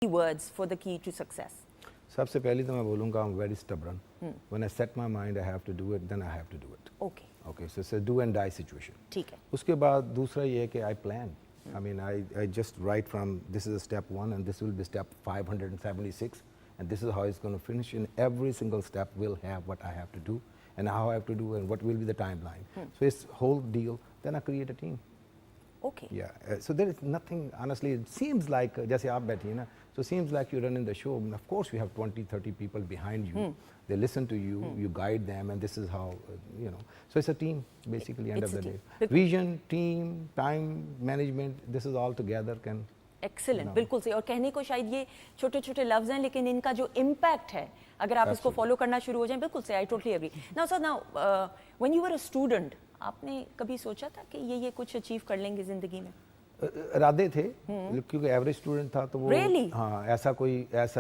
words for the key to success. सबसे पहले तो मैं बोलूँगा I'm very stubborn. When I set my mind I have to do it, then I have to do it. Okay. Okay, so it's a do and die situation. ठीक है. उसके बाद दूसरा ये है कि I plan. I mean, I just write from this is a step 1 and this will be step 576 and this is how it's going to finish. In every single step will have what I have to do and how I have to do and what will be the timeline. So it's whole deal. Then I create a team. Okay. Yeah. So there is nothing, honestly, it seems like, जैसे आप बैठी हैं ना, so it seems like you're running the show. And of course, you have 20, 30 people behind you. They listen to you, you guide them, and this is how, you know. So it's a team, basically, end of the day. Vision, team, time, management, this is all together can. Excellent, बिल्कुल सही. और कहने को शायद ये छोटे-छोटे लफ्ज़ हैं, लेकिन इनका जो impact है, अगर आप इसको follow करना शुरू हो जाएं, बिल्कुल सही. I totally agree. Now, sir, when you were a student, आपने कभी सोचा था कि ये कुछ अचीव कर लेंगे ज़िंदगी में? इरादे थे, क्योंकि एवरेज स्टूडेंट था तो वो Really? हाँ ऐसा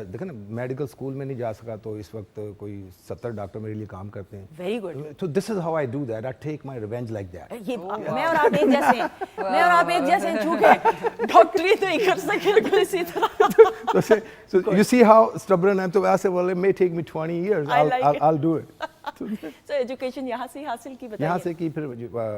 देखें ना, मेडिकल स्कूल में नहीं जा सका तो इस वक्त कोई 70 डॉक्टर मेरे लिए काम करते हैं. Very good. So this is how I do that. I take my revenge like that. ये मैं और आप एक जैसे हैं. मैं और आप एक जैसे हैं, चूँकि डॉक्टरी नहीं कर सके बिल्कुल इसी तरह. So you see how stubborn I am. तो ऐसे बोले may take me 20 years. I'll do it. So education यहाँ से हासिल की बताइए. यहाँ से की फिर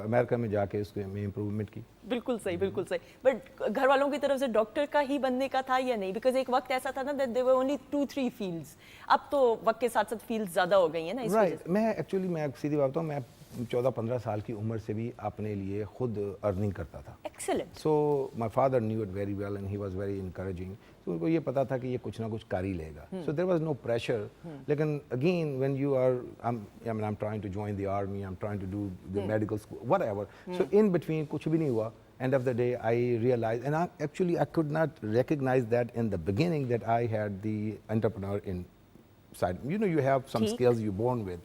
अमेरिका में जाके उसको में इम्प्रूवमेंट की. बिल्कुल सही, बिल्कुल सही. बट घर वालों की तरफ से डॉक्टर का ही बनने का था या नहीं? बिकॉज एक वक्त ऐसा था ना that there were only 2-3 fields. अब तो वक्त के साथ साथ फील्ड्स ज़्यादा हो गई हैं ना इस वजह से. मैं सीधी बात बताऊँ, मैं 14-15 साल की उम्र से भी अपने लिए खुद अर्निंग करता था. Excellent. So my father knew it very well and he was very encouraging. तो उनको ये पता था कि ये कुछ ना कुछ कर ही लेगा. So there was no pressure. लेकिन again when you are, I'm trying to join the army, I'm trying to do the medical school, whatever. So in between कुछ भी नहीं हुआ. End of the day I realized, and I could not recognize that in the beginning that I had the entrepreneur inside. You know, you have some skills you're born with.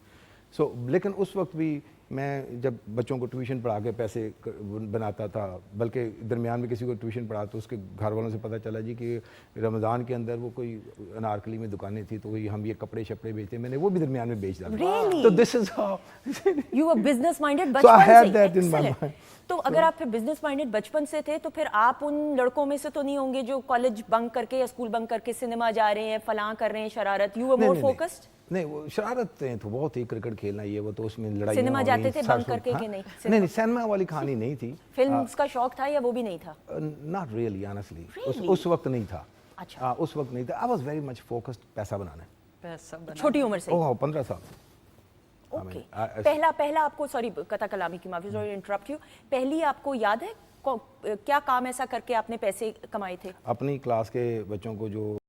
So लेकिन उस वक्त भी मैं जब बच्चों को tuition पढ़ा के पैसे बनाता था, बल्कि दरमियान में किसी को ट्यूशन पढ़ा तो उसके घर वालों से पता चला जी कि रमज़ान के अंदर वो कोई अनारकली में दुकानें थी तो वही हम ये कपड़े शपड़े बेचते, मैंने वो भी दरमियान में बेच डाला. तो this is how you were business minded बचपन So I had से. that in my mind. तो अगर आप फिर बिजनेस माइंडेड बचपन से थे तो फिर आप उन लड़कों में से तो नहीं होंगे जो कॉलेज बंक करके या स्कूल बंक करके सिनेमा जा रहे हैं, फलां कर रहे हैं, शरारत. You were more focused. नहीं, वो शरारतें तो बहुत ही, क्रिकेट खेलना ये वो, तो उसमें लड़ाई. सिनेमा जाते थे बंक करके कि नहीं? नहीं, सिनेमा वाली कहानी नहीं थी. फिल्म्स का शौक था या वो भी नहीं था? Not really honestly. उस वक्त नहीं था. अच्छा. उस वक्त नहीं था. I was very much focused पैसा बनाना. छोटी उम्र से? ओह 15 साल. ओके. पहला आपको, सॉरी कथा कलामी की माफी, सॉरी इंटरप्ट यू, पहली आपको याद है क्या काम ऐसा करके आपने पैसे कमाए थे? अपनी क्लास के बच्चों को जो